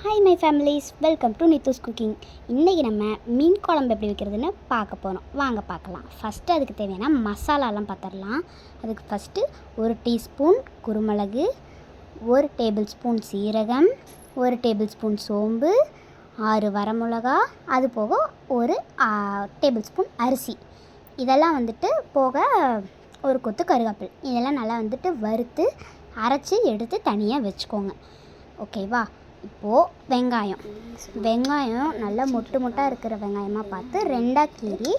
Hi my families, welcome to Nithu's cooking. இன்றைக்கி நம்ம மீன் குழம்பு எப்படி வைக்கிறதுன்னு பார்க்க போகிறோம். வாங்க பார்க்கலாம். ஃபஸ்ட்டு அதுக்கு தேவையான மசாலாலாம் பார்த்துடலாம். அதுக்கு ஃபஸ்ட்டு 1 டீஸ்பூன் குருமிளகு, 1 டேபிள் ஸ்பூன் சீரகம், 1 டேபிள் ஸ்பூன் சோம்பு, 6 வரமிளகா, அது போக 1 டேபிள் ஸ்பூன் அரிசி. இதெல்லாம் போக ஒரு கொத்து கருவேப்பிலை. இதெல்லாம் நல்லா வறுத்து அரைச்சி எடுத்து தனியாக வச்சுக்கோங்க. ஓகேவா? இப்போது வெங்காயம் நல்லா மொட்டாக இருக்கிற வெங்காயமாக பார்த்து 2ஆக கீறி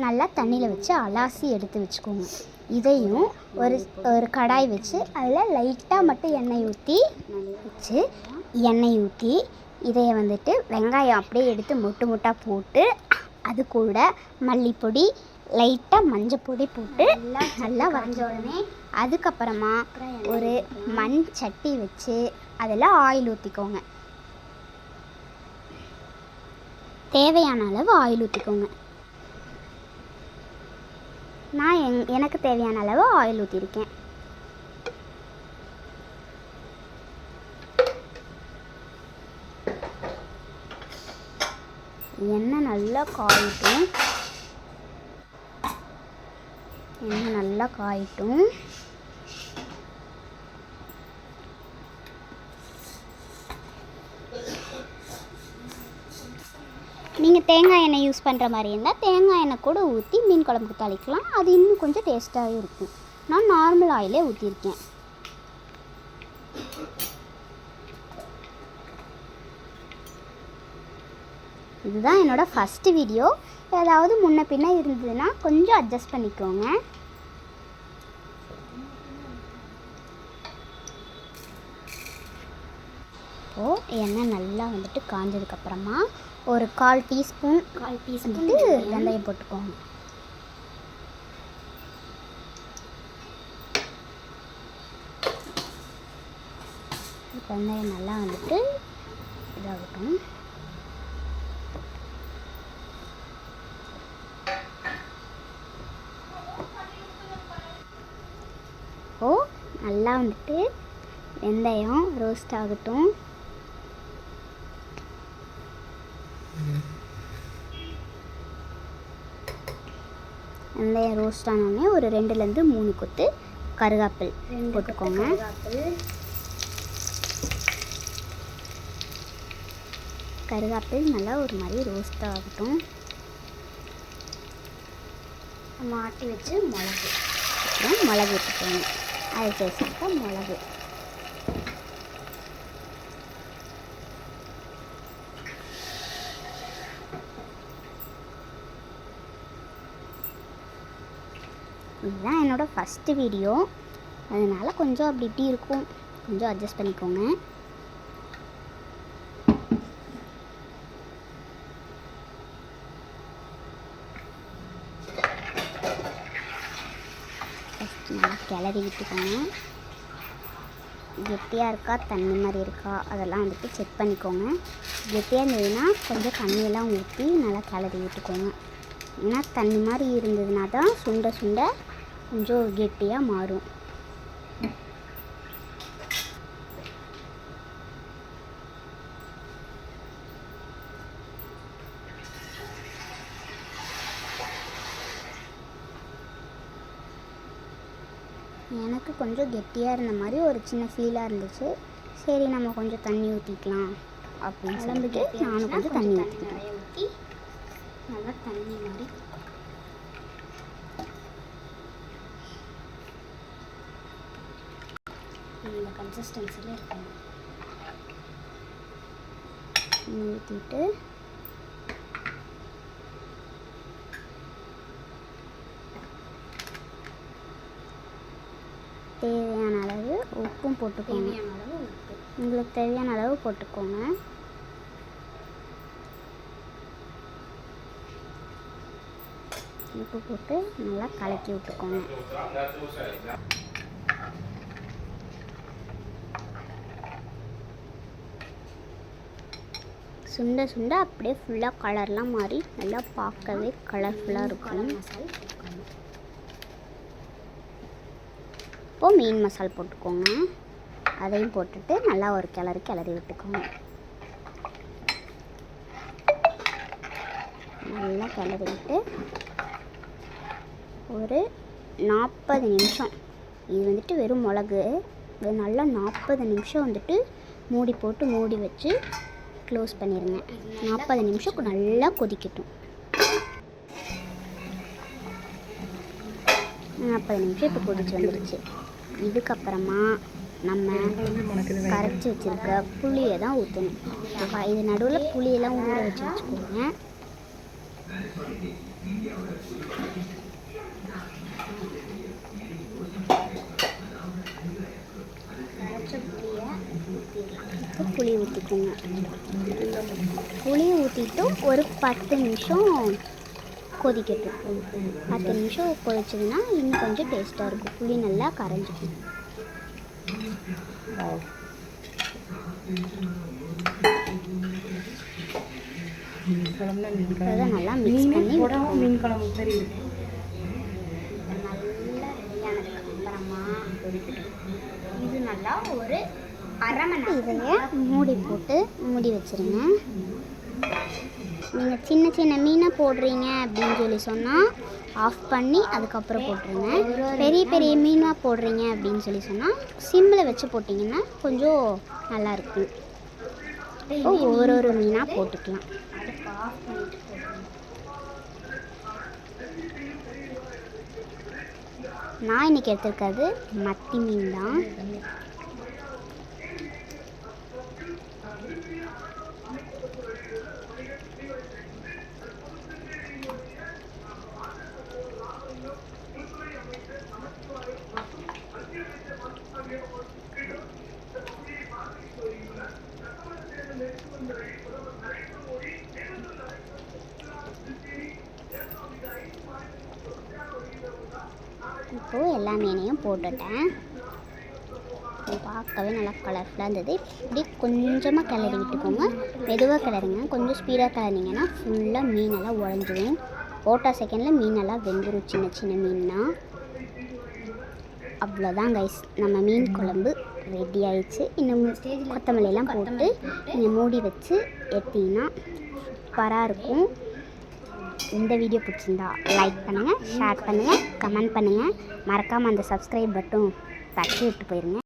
நல்லா தண்ணியில் வச்சு அலாசி எடுத்து வச்சுக்கோங்க. இதையும் ஒரு கடாய் வச்சு அதில் லைட்டாக மட்டும் எண்ணெய் ஊற்றி இதையை வெங்காயம் அப்படியே எடுத்து மொட்டாக போட்டு அது கூட மல்லிப்பொடி, லைட்டாக மஞ்சப்பொடி போட்டு நல்லா வரைஞ்ச உடனே அதுக்கப்புறமா ஒரு மண் சட்டி வச்சு அதில் ஆயில் ஊற்றிக்கோங்க. தேவையான அளவு ஆயில் ஊற்றிக்கோங்க. நான் எனக்கு தேவையான அளவு ஆயில் ஊற்றிருக்கேன். எண்ணெய் நல்லா காயட்டும். நீங்கள் தேங்காய் எண்ணெய் யூஸ் பண்ணுற மாதிரி இருந்தால் தேங்காய் எண்ணெய் கூட ஊற்றி மீன் குழம்புக்கு தாளிக்கலாம். அது இன்னும் கொஞ்சம் டேஸ்ட்டாகவே இருக்கும். நான் நார்மல் ஆயிலே ஊற்றிருக்கேன். இதுதான் என்னோடய ஃபஸ்ட்டு வீடியோ. ஏதாவது முன்ன பின்ன இருந்ததுன்னா கொஞ்சம் அட்ஜஸ்ட் பண்ணிக்கோங்க. இப்போது எண்ணெய் நல்லா காஞ்சதுக்கப்புறமா ஒரு 1/4 டீஸ்பூன் வெந்தயம் போட்டுக்கோங்க. வெந்தயம் நல்லா இதாகட்டும். நல்லா வெந்தயம் ரோஸ்ட் ஆகட்டும். வெந்தயம் ரோஸ்ட் ஆனோடனே ஒரு 2லேருந்து 3 கொத்து கருவேப்பிலை போட்டுக்கோங்க. கருவேப்பிலை நல்லா ஒரு மாதிரி ரோஸ்ட் ஆகட்டும். நம்ம ஆட்டி வச்சு மிளகு ஊற்றிக்கோங்க. அது சேர்த்துக்க மிளகு. இதுதான் என்னோடய ஃபஸ்ட்டு வீடியோ. அதனால் கொஞ்சம் அப்படி இப்படி இருக்கும். கொஞ்சம் அட்ஜஸ்ட் பண்ணிக்கோங்க. ஃபஸ்ட்டு நல்லா கிளறி விட்டுக்கோங்க. கெட்டியாக இருக்கா தண்ணி மாதிரி இருக்கா அதெல்லாம் செக் பண்ணிக்கோங்க. கெட்டியாக இருந்ததுன்னா கொஞ்சம் தண்ணியெல்லாம் ஊற்றி நல்லா கிளறி விட்டுக்கோங்க. ஏன்னா தண்ணி மாதிரி இருந்ததுன்னா தான் சுண்ட கொஞ்சம் கெட்டியாக மாறும். எனக்கு கொஞ்சம் கெட்டியாக இருந்த மாதிரி ஒரு சின்ன ஃபீலாக இருந்துச்சு. சரி நம்ம கொஞ்சம் தண்ணி ஊற்றிக்கலாம் அப்படின்னு சொல்லிட்டு நானும் கொஞ்சம் தண்ணி ஊற்றிக்கிட்டேன். ஊற்றி நல்லா தண்ணி மாதிரி இந்த கன்சிஸ்டன்சியில் இருக்கணும். ஊற்றிட்டு தேவையான அளவு உப்பும் போட்டுக்கோங்க. உங்களுக்கு தேவையான அளவு போட்டுக்கோங்க. உப்பு போட்டு நல்லா கலக்கி விட்டுக்கோங்க. சுண்ட அப்படியே ஃபுல்லாக கலர்லாம் மாறி நல்லா பார்க்கவே கலர்ஃபுல்லாக இருக்கும். இப்போது மீன் மசாலா போட்டுக்கோங்க. அதையும் போட்டுட்டு நல்லா ஒரு கிளறி விட்டுக்கோங்க. நல்லா கிளறிவிட்டு ஒரு 40 நிமிஷம், இது வந்துட்டு வெறும் மிளகு, நல்லா 40 நிமிஷம் வந்துட்டு மூடி வச்சு க்ளோஸ் பண்ணிடுங்க. 40 நிமிஷம் நல்லா கொதிக்கட்டும். 40 நிமிஷம் இப்போ கொதிச்சு வந்துடுச்சு. இதுக்கப்புறமா நம்ம கரைச்சி வச்சுருக்க புளியை தான் ஊற்றணும். இது நடுவில் புளியெல்லாம் ஊற வச்சுக்கோங்க. புளி ஊற்றிக்கோங்க. புளியை ஊற்றிட்டு ஒரு 10 நிமிஷம் கொதிக்கட்டும். 10 நிமிஷம் கொதிச்சதுன்னா இன்னும் கொஞ்சம் டேஸ்ட்டாக இருக்கும். புளி நல்லா கரைஞ்சிக்கும். அதை நல்லா மிக்ஸ் பண்ணி மீன் குழம்பு சரி நல்லா ரெடியானதுக்கப்புறமா இது நல்லா ஒரு அரை மணி நேரம் இதையே மூடி வச்சுருங்க. நீங்கள் சின்ன சின்ன மீனை போடுறீங்க அப்படின்னு சொல்லி சொன்னால் ஆஃப் பண்ணி அதுக்கப்புறம் போட்டுருங்க. பெரிய மீனாக போடுறீங்க அப்படின்னு சொல்லி சொன்னால் சிம்மில் வச்சு போட்டிங்கன்னா கொஞ்சம் நல்லாயிருக்கும். ஒவ்வொரு மீனாக போட்டுக்கலாம். ஆஃப் பண்ணிட்டு நான் இன்றைக்கி எடுத்துருக்கிறது மத்தி மீன் தான். இப்போது எல்லா மீனையும் போட்டுட்டேன். பார்க்கவே நல்லா கலர்ஃபுல்லாக இருந்தது. இப்படி கொஞ்சமாக கிளறி விட்டுக்கோங்க. மெதுவாக கிளறுங்க. கொஞ்சம் ஸ்பீடாக கிளறிங்கன்னா ஃபுல்லாக மீனெல்லாம் உடஞ்சிடும். போட்டா செகண்டில் மீனெல்லாம் வெந்துடும். சின்ன சின்ன மீன்னா அவ்வளோதான் கைஸ், நம்ம மீன் குழம்பு ரெடி ஆயிடுச்சு. இன்னும் கொத்தமல்லியெல்லாம் போட்டு நீங்கள் மூடி வச்சு எடுத்தீங்கன்னா சூப்பராக இருக்கும். இந்த வீடியோ பிடிச்சிருந்தா லைக் பண்ணுங்கள், ஷேர் பண்ணுங்கள், கமெண்ட் பண்ணுங்கள். மறக்காமல் அந்த சப்ஸ்கிரைப் பட்டன் தட்டி விட்டு போயிருங்க.